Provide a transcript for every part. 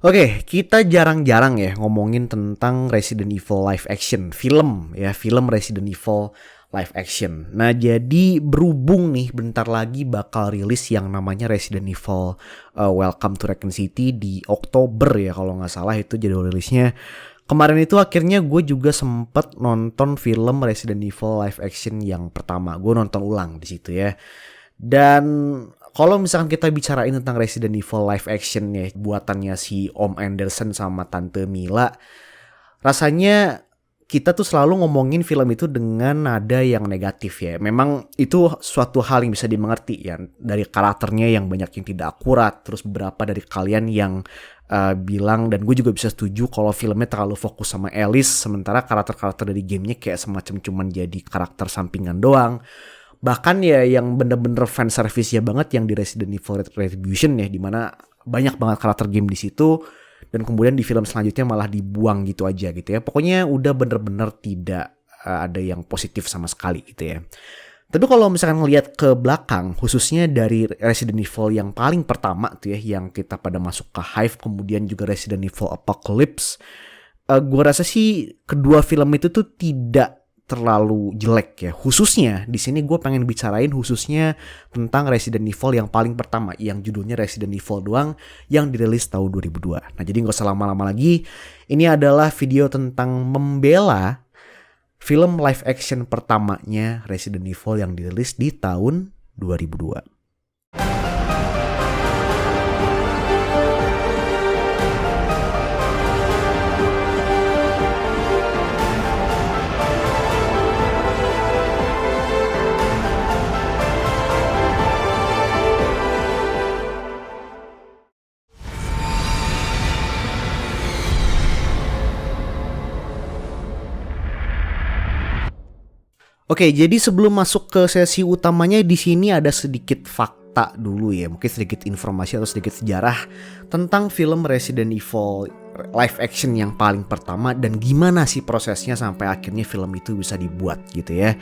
Oke, kita jarang-jarang ya ngomongin tentang Resident Evil live action film ya, film Resident Evil live action. Nah, jadi berhubung nih bentar lagi bakal rilis yang namanya Resident Evil Welcome to Raccoon City di Oktober ya kalau nggak salah itu jadwal rilisnya. Kemarin itu akhirnya gue juga sempet nonton film Resident Evil live action yang pertama. Gue nonton ulang di situ ya. Dan kalau misalkan kita bicarain tentang Resident Evil live action ya, buatannya si Om Anderson sama Tante Mila, rasanya kita tuh selalu ngomongin film itu dengan nada yang negatif ya. Memang itu suatu hal yang bisa dimengerti ya, dari karakternya yang banyak yang tidak akurat, terus beberapa dari kalian yang bilang, dan gue juga bisa setuju kalau filmnya terlalu fokus sama Alice, sementara karakter-karakter dari gamenya kayak semacam cuman jadi karakter sampingan doang. Bahkan ya yang bener-bener fan service ya banget yang di Resident Evil Retribution ya, dimana banyak banget karakter game di situ dan kemudian di film selanjutnya malah dibuang gitu aja gitu ya. Pokoknya udah bener-bener tidak ada yang positif sama sekali gitu ya. Tapi kalau misalkan ngelihat ke belakang, khususnya dari Resident Evil yang paling pertama tuh ya, yang kita pada masuk ke Hive, kemudian juga Resident Evil Apocalypse, gue rasa sih kedua film itu tuh tidak terlalu jelek ya. Khususnya di sini gue pengen bicarain khususnya tentang Resident Evil yang paling pertama, yang judulnya Resident Evil doang, yang dirilis tahun 2002. Nah, jadi gak usah lama-lama lagi. Ini adalah video tentang membela film live action pertamanya Resident Evil yang dirilis di tahun 2002. Oke, jadi sebelum masuk ke sesi utamanya, di sini ada sedikit fakta dulu ya, mungkin sedikit informasi atau sedikit sejarah tentang film Resident Evil live action yang paling pertama dan gimana sih prosesnya sampai akhirnya film itu bisa dibuat gitu ya.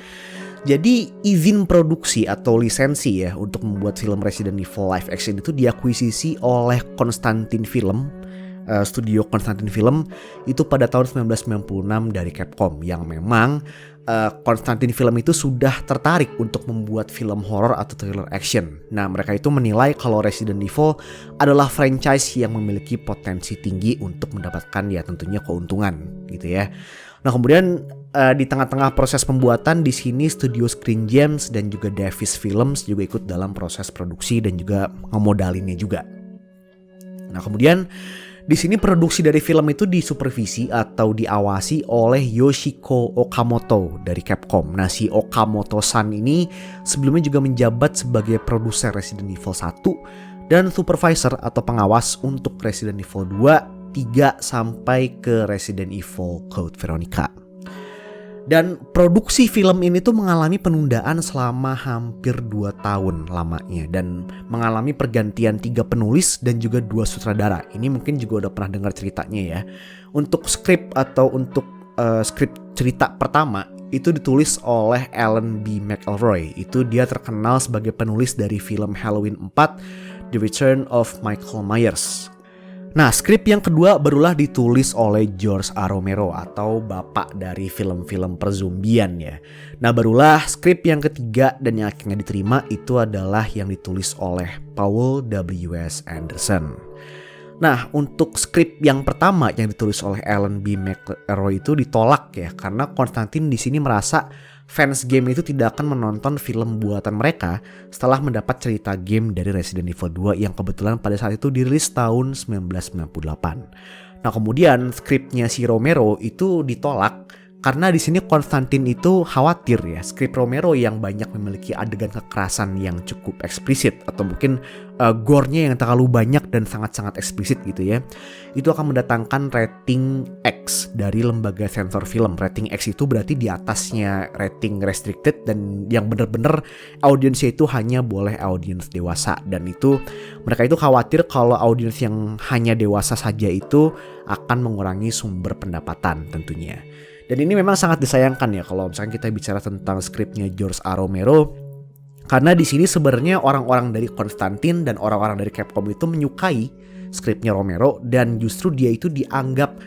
Jadi izin produksi atau lisensi ya untuk membuat film Resident Evil live action itu diakuisisi oleh Constantin Film, studio Constantin Film itu pada tahun 1996 dari Capcom, yang memang Constantin Film itu sudah tertarik untuk membuat film horor atau thriller action. Nah, mereka itu menilai kalau Resident Evil adalah franchise yang memiliki potensi tinggi untuk mendapatkan ya tentunya keuntungan gitu ya. Nah, kemudian di tengah-tengah proses pembuatan di sini studio Screen Gems dan juga Davis Films juga ikut dalam proses produksi dan juga ngemodalinnya juga. Nah, kemudian di sini produksi dari film itu disupervisi atau diawasi oleh Yoshiko Okamoto dari Capcom. Nah, si Okamoto-san ini sebelumnya juga menjabat sebagai produser Resident Evil 1 dan supervisor atau pengawas untuk Resident Evil 2, 3 sampai ke Resident Evil Code Veronica. Dan produksi film ini tuh mengalami penundaan selama hampir 2 tahun lamanya dan mengalami pergantian 3 penulis dan juga 2 sutradara. Ini mungkin juga udah pernah dengar ceritanya ya. Untuk skrip atau untuk skrip cerita pertama itu ditulis oleh Alan B. McElroy. Itu dia terkenal sebagai penulis dari film Halloween 4, The Return of Michael Myers. Nah, skrip yang kedua barulah ditulis oleh George A. Romero atau bapak dari film-film perzombian ya. Nah, barulah skrip yang ketiga dan yang akhirnya diterima itu adalah yang ditulis oleh Paul W.S. Anderson. Nah, untuk skrip yang pertama yang ditulis oleh Alan B. McElroy itu ditolak ya, karena Konstantin di sini merasa fans game itu tidak akan menonton film buatan mereka setelah mendapat cerita game dari Resident Evil 2 yang kebetulan pada saat itu dirilis tahun 1998. Nah, kemudian skripnya si Romero itu ditolak karena di sini Konstantin itu khawatir ya, skrip Romero yang banyak memiliki adegan kekerasan yang cukup eksplisit atau mungkin gore-nya yang terlalu banyak dan sangat-sangat eksplisit gitu ya, itu akan mendatangkan rating X dari lembaga sensor film. Rating X itu berarti di atasnya rating restricted dan yang benar-benar audiensnya itu hanya boleh audiens dewasa, dan itu mereka itu khawatir kalau audiens yang hanya dewasa saja itu akan mengurangi sumber pendapatan tentunya. Dan ini memang sangat disayangkan ya kalau misalkan kita bicara tentang skripnya George A. Romero, karena di sini sebenarnya orang-orang dari Konstantin dan orang-orang dari Capcom itu menyukai skripnya Romero, dan justru dia itu dianggap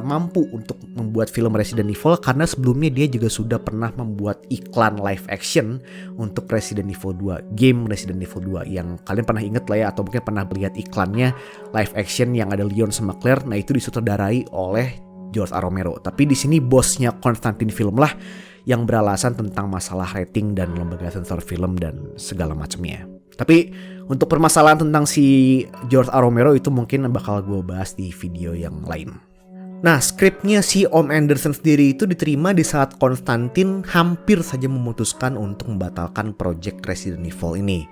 mampu untuk membuat film Resident Evil karena sebelumnya dia juga sudah pernah membuat iklan live action untuk Resident Evil 2, game Resident Evil 2 yang kalian pernah inget lah ya, atau mungkin pernah lihat iklannya live action yang ada Leon sama Claire. Nah, itu disutradarai oleh George A. Romero. Tapi di sini bosnya Constantine Film lah yang beralasan tentang masalah rating dan lembaga sensor film dan segala macamnya. Tapi untuk permasalahan tentang si George A. Romero itu mungkin bakal gue bahas di video yang lain. Nah, skripnya si Om Anderson sendiri itu diterima di saat Konstantin hampir saja memutuskan untuk membatalkan project Resident Evil ini.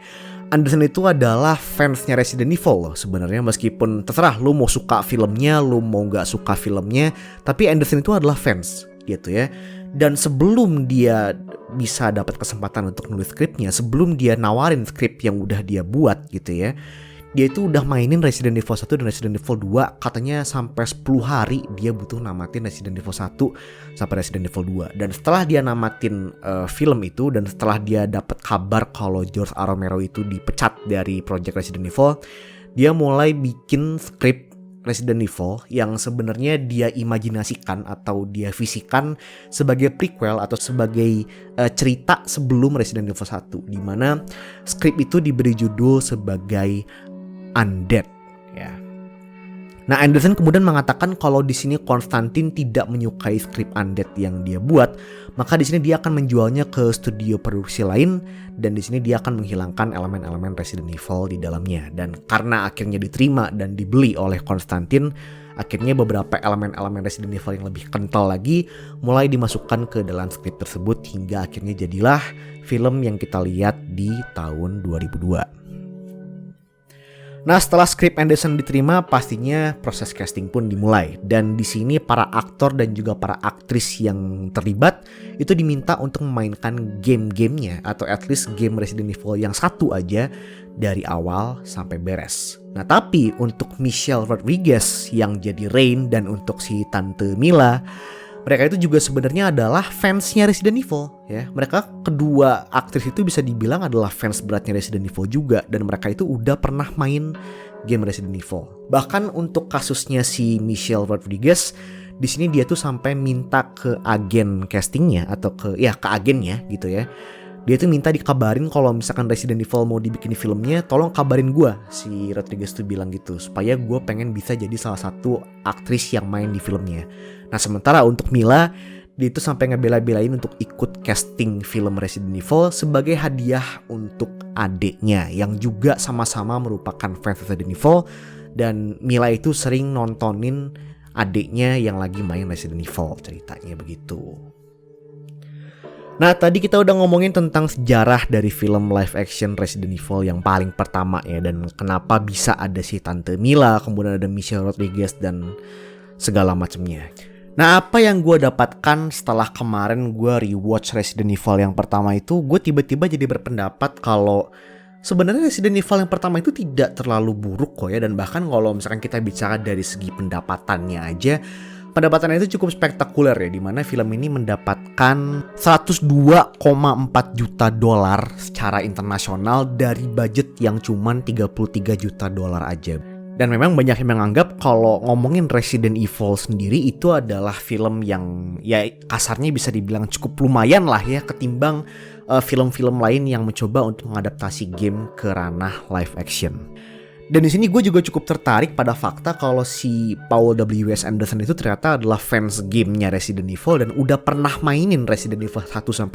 Anderson itu adalah fansnya Resident Evil loh sebenarnya, meskipun terserah lu mau suka filmnya, lu mau gak suka filmnya, tapi Anderson itu adalah fans gitu ya. Dan sebelum dia bisa dapat kesempatan untuk nulis skripnya, sebelum dia nawarin skrip yang udah dia buat gitu ya, dia itu udah mainin Resident Evil 1 dan Resident Evil 2 katanya sampai 10 hari dia butuh namatin Resident Evil 1 sampai Resident Evil 2. Dan setelah dia namatin film itu, dan setelah dia dapat kabar kalau George A. Romero itu dipecat dari project Resident Evil, dia mulai bikin skrip Resident Evil yang sebenarnya dia imajinasikan atau dia visikan sebagai prequel atau sebagai cerita sebelum Resident Evil 1, di mana skrip itu diberi judul sebagai Undead ya. Nah, Anderson kemudian mengatakan kalau di sini Konstantin tidak menyukai skrip Undead yang dia buat, maka di sini dia akan menjualnya ke studio produksi lain, dan di sini dia akan menghilangkan elemen-elemen Resident Evil di dalamnya. Dan karena akhirnya diterima dan dibeli oleh Konstantin, akhirnya beberapa elemen-elemen Resident Evil yang lebih kental lagi mulai dimasukkan ke dalam skrip tersebut, hingga akhirnya jadilah film yang kita lihat di tahun 2002. Nah, setelah skrip Anderson diterima, pastinya proses casting pun dimulai. Dan di sini para aktor dan juga para aktris yang terlibat itu diminta untuk memainkan game-gamenya, atau at least game Resident Evil yang satu aja dari awal sampai beres. Nah, tapi untuk Michelle Rodriguez yang jadi Rain dan untuk si Tante Mila, mereka itu juga sebenarnya adalah fansnya Resident Evil ya. Mereka kedua aktris itu bisa dibilang adalah fans beratnya Resident Evil juga, dan mereka itu udah pernah main game Resident Evil. Bahkan untuk kasusnya si Michelle Rodriguez, di sini dia tuh sampai minta ke agen castingnya atau ke agennya gitu ya. Dia tuh minta dikabarin kalau misalkan Resident Evil mau dibikin filmnya, tolong kabarin gue. Si Rodriguez tuh bilang gitu, supaya gue pengen bisa jadi salah satu aktris yang main di filmnya. Nah, sementara untuk Mila, dia itu sampai ngebela-belain untuk ikut casting film Resident Evil sebagai hadiah untuk adiknya yang juga sama-sama merupakan fans Resident Evil, dan Mila itu sering nontonin adiknya yang lagi main Resident Evil, ceritanya begitu. Nah, tadi kita udah ngomongin tentang sejarah dari film live action Resident Evil yang paling pertama ya, dan kenapa bisa ada si Tante Mila, kemudian ada Michelle Rodriguez dan segala macamnya. Nah, apa yang gue dapatkan setelah kemarin gue rewatch Resident Evil yang pertama itu, gue tiba-tiba jadi berpendapat kalau sebenarnya Resident Evil yang pertama itu tidak terlalu buruk kok ya. Dan bahkan kalau misalkan kita bicara dari segi pendapatannya aja, pendapatannya itu cukup spektakuler ya, dimana film ini mendapatkan 102,4 juta dolar secara internasional dari budget yang cuman 33 juta dolar aja. Dan memang banyak yang menganggap kalau ngomongin Resident Evil sendiri itu adalah film yang ya kasarnya bisa dibilang cukup lumayan lah ya, ketimbang film-film lain yang mencoba untuk mengadaptasi game ke ranah live action. Dan di sini gue juga cukup tertarik pada fakta kalau si Paul W.S. Anderson itu ternyata adalah fans gamenya Resident Evil dan udah pernah mainin Resident Evil 1-2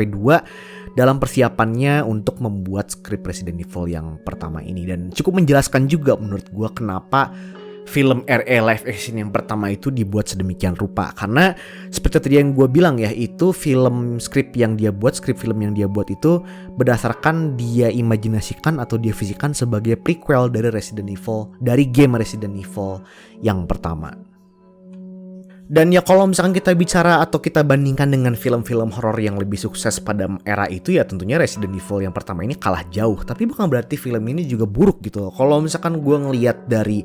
dalam persiapannya untuk membuat skrip Resident Evil yang pertama ini. Dan cukup menjelaskan juga menurut gue kenapa film RE live action yang pertama itu dibuat sedemikian rupa. Karena seperti tadi yang gue bilang ya, itu skrip film yang dia buat itu berdasarkan dia imajinasikan atau dia fisikan sebagai prequel dari Resident Evil, dari game Resident Evil yang pertama. Dan ya kalau misalkan kita bicara atau kita bandingkan dengan film-film horor yang lebih sukses pada era itu, ya tentunya Resident Evil yang pertama ini kalah jauh. Tapi bukan berarti film ini juga buruk gitu. Kalau misalkan gue ngelihat dari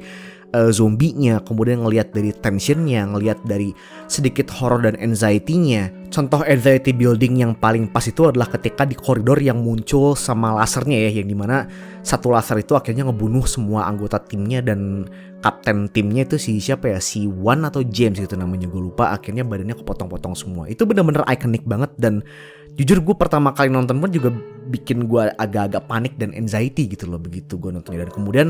zombinya, kemudian ngelihat dari tensionnya, ngelihat dari sedikit horror dan anxiety-nya. Contoh anxiety building yang paling pas itu adalah ketika di koridor yang muncul sama lasernya ya, yang dimana satu laser itu akhirnya ngebunuh semua anggota timnya, dan kapten timnya itu si siapa ya, si Wan atau James gitu namanya, gue lupa. Akhirnya badannya kepotong-potong semua. Itu bener-bener ikonik banget, dan jujur gue pertama kali nonton pun juga bikin gue agak-agak panik dan anxiety gitu loh begitu gue nontonnya. Dan kemudian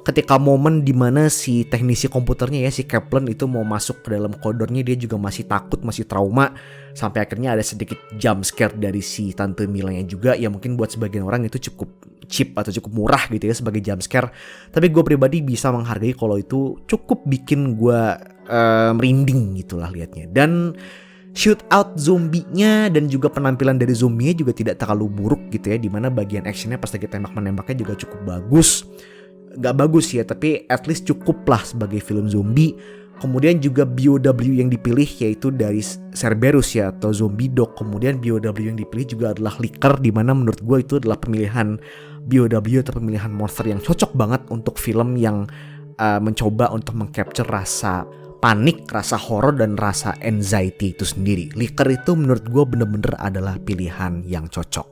ketika momen dimana si teknisi komputernya ya, si Kaplan itu mau masuk ke dalam koridornya, dia juga masih takut, masih trauma. Sampai akhirnya ada sedikit jump scare dari si Tante Milanya juga, ya mungkin buat sebagian orang itu cukup cheap atau cukup murah gitu ya sebagai jump scare. Tapi gue pribadi bisa menghargai kalau itu cukup bikin gue merinding gitulah liatnya. Dan shootout zombinya dan juga penampilan dari zombinya juga tidak terlalu buruk gitu ya, dimana bagian actionnya pas lagi tembak-menembaknya juga cukup bagus. Gak bagus ya, tapi at least cukup lah sebagai film zombie. Kemudian juga BOW yang dipilih yaitu dari Cerberus ya, atau zombie dog. Kemudian BOW yang dipilih juga adalah Licker, dimana menurut gue itu adalah pemilihan BOW atau pemilihan monster yang cocok banget untuk film yang mencoba untuk mengcapture rasa panik, rasa horror, dan rasa anxiety itu sendiri. Licker itu menurut gue bener-bener adalah pilihan yang cocok.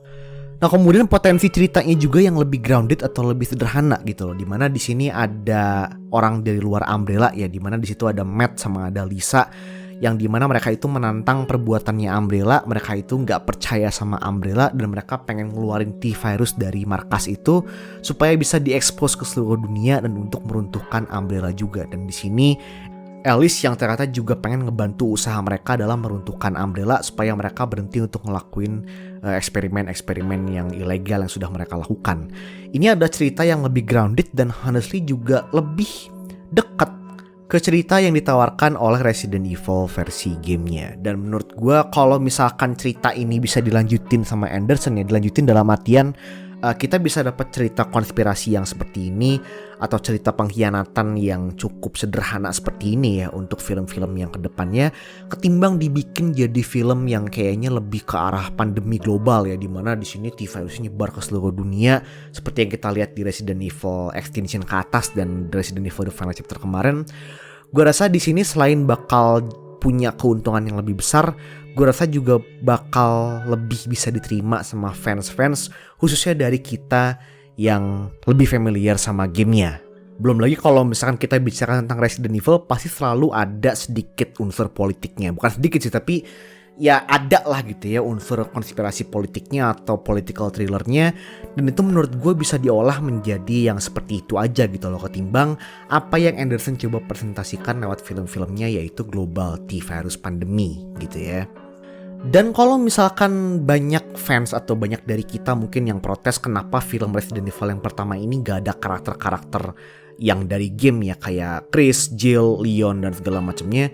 Nah kemudian potensi ceritanya juga yang lebih grounded atau lebih sederhana gitu loh, dimana di sini ada orang dari luar Umbrella ya, dimana di situ ada Matt sama ada Lisa, yang dimana mereka itu menantang perbuatannya Umbrella. Mereka itu nggak percaya sama Umbrella dan mereka pengen ngeluarin T-Virus dari markas itu supaya bisa diekspos ke seluruh dunia dan untuk meruntuhkan Umbrella juga. Dan di sini Alice yang ternyata juga pengen ngebantu usaha mereka dalam meruntuhkan Umbrella supaya mereka berhenti untuk ngelakuin eksperimen-eksperimen yang ilegal yang sudah mereka lakukan. Ini ada cerita yang lebih grounded dan honestly juga lebih dekat ke cerita yang ditawarkan oleh Resident Evil versi gamenya. Dan menurut gue kalau misalkan cerita ini bisa dilanjutin sama Anderson ya, dilanjutin dalam artian kita bisa dapat cerita konspirasi yang seperti ini, atau cerita pengkhianatan yang cukup sederhana seperti ini ya untuk film-film yang kedepannya, ketimbang dibikin jadi film yang kayaknya lebih ke arah pandemi global ya, dimana di sini T-Virusnya nyebar ke seluruh dunia seperti yang kita lihat di Resident Evil Extinction ke atas dan Resident Evil The Final Chapter kemarin. Gue rasa di sini selain bakal punya keuntungan yang lebih besar, gue rasa juga bakal lebih bisa diterima sama fans-fans, khususnya dari kita yang lebih familiar sama gamenya. Belum lagi kalau misalkan kita bicara tentang Resident Evil, pasti selalu ada sedikit unsur politiknya. Bukan sedikit sih, tapi ya ada lah gitu ya unsur konspirasi politiknya atau political thrillernya. Dan itu menurut gue bisa diolah menjadi yang seperti itu aja gitu loh, ketimbang apa yang Anderson coba presentasikan lewat film-filmnya, yaitu global T-Virus pandemi gitu ya. Dan kalau misalkan banyak fans atau banyak dari kita mungkin yang protes kenapa film Resident Evil yang pertama ini gak ada karakter-karakter yang dari game ya, kayak Chris, Jill, Leon, dan segala macamnya.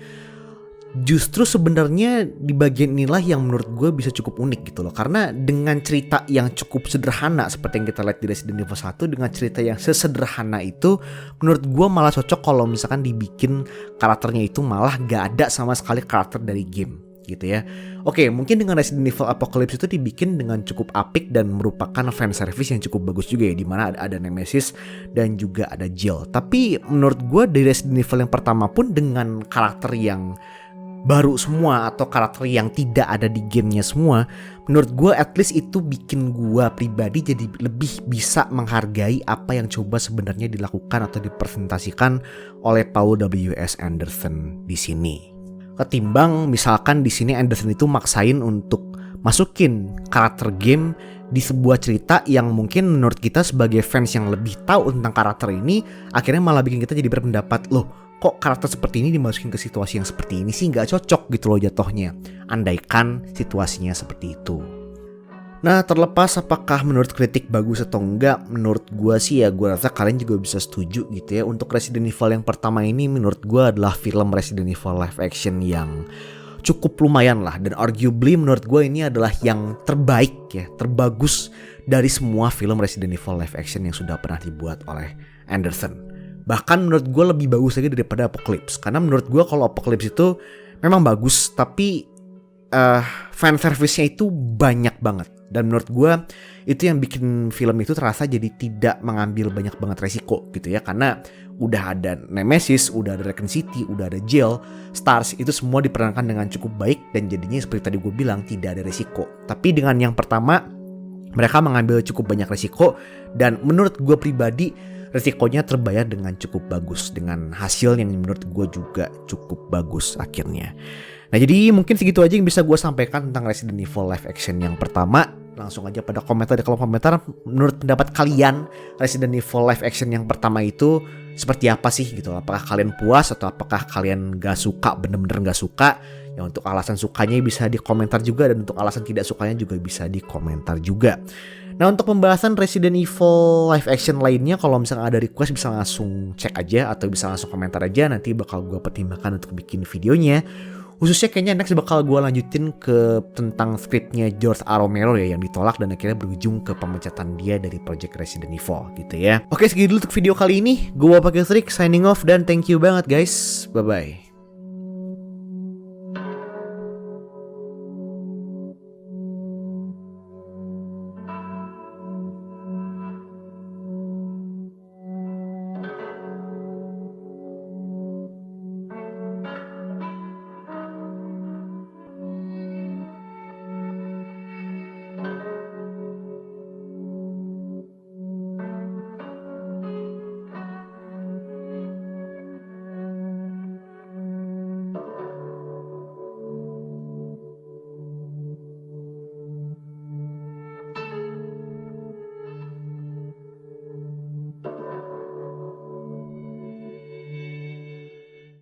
Justru sebenarnya di bagian inilah yang menurut gue bisa cukup unik gitu loh. Karena dengan cerita yang cukup sederhana seperti yang kita lihat di Resident Evil 1, dengan cerita yang sesederhana itu, menurut gue malah cocok kalau misalkan dibikin karakternya itu malah gak ada sama sekali karakter dari game gitu ya. Oke, mungkin dengan Resident Evil Apocalypse itu dibikin dengan cukup apik dan merupakan fan service yang cukup bagus juga ya, dimana ada Nemesis dan juga ada Jill. Tapi menurut gue dari Resident Evil yang pertama pun dengan karakter yang baru semua atau karakter yang tidak ada di gamenya semua, menurut gue at least itu bikin gue pribadi jadi lebih bisa menghargai apa yang coba sebenarnya dilakukan atau dipresentasikan oleh Paul W.S. Anderson di sini. Ketimbang misalkan di sini Anderson itu maksain untuk masukin karakter game di sebuah cerita yang mungkin menurut kita sebagai fans yang lebih tahu tentang karakter ini, akhirnya malah bikin kita jadi berpendapat, loh kok karakter seperti ini dimasukin ke situasi yang seperti ini sih, nggak cocok gitu loh jatuhnya, andaikan situasinya seperti itu. Nah terlepas apakah menurut kritik bagus atau enggak, menurut gue sih ya gue rasa kalian juga bisa setuju gitu ya. Untuk Resident Evil yang pertama ini menurut gue adalah film Resident Evil live action yang cukup lumayan lah. Dan arguably menurut gue ini adalah yang terbaik ya, terbagus dari semua film Resident Evil live action yang sudah pernah dibuat oleh Anderson. Bahkan menurut gue lebih bagus lagi daripada Apocalypse. Karena menurut gue kalau Apocalypse itu memang bagus, tapi fan service-nya itu banyak banget. Dan menurut gue itu yang bikin film itu terasa jadi tidak mengambil banyak banget resiko gitu ya. Karena udah ada Nemesis, udah ada Raccoon City, udah ada Jill, Stars, itu semua diperankan dengan cukup baik. Dan jadinya seperti tadi gue bilang tidak ada resiko. Tapi dengan yang pertama mereka mengambil cukup banyak resiko. Dan menurut gue pribadi resikonya terbayar dengan cukup bagus, dengan hasil yang menurut gue juga cukup bagus akhirnya. Nah jadi mungkin segitu aja yang bisa gue sampaikan tentang Resident Evil live action yang pertama. Langsung aja pada komentar di kolom komentar, menurut pendapat kalian Resident Evil live action yang pertama itu seperti apa sih gitu. Apakah kalian puas atau apakah kalian gak suka, bener-bener gak suka. Ya untuk alasan sukanya bisa di komentar juga, dan untuk alasan tidak sukanya juga bisa di komentar juga. Nah untuk pembahasan Resident Evil live action lainnya, kalau misalnya ada request bisa langsung cek aja atau bisa langsung komentar aja. Nanti bakal gue pertimbangkan untuk bikin videonya. Khususnya kayaknya next bakal gue lanjutin ke tentang skripnya George A. Romero ya, yang ditolak dan akhirnya berujung ke pemecatan dia dari project Resident Evil gitu ya. Oke, segitu dulu untuk video kali ini. Gue Pakai Strik signing off dan thank you banget guys. Bye bye.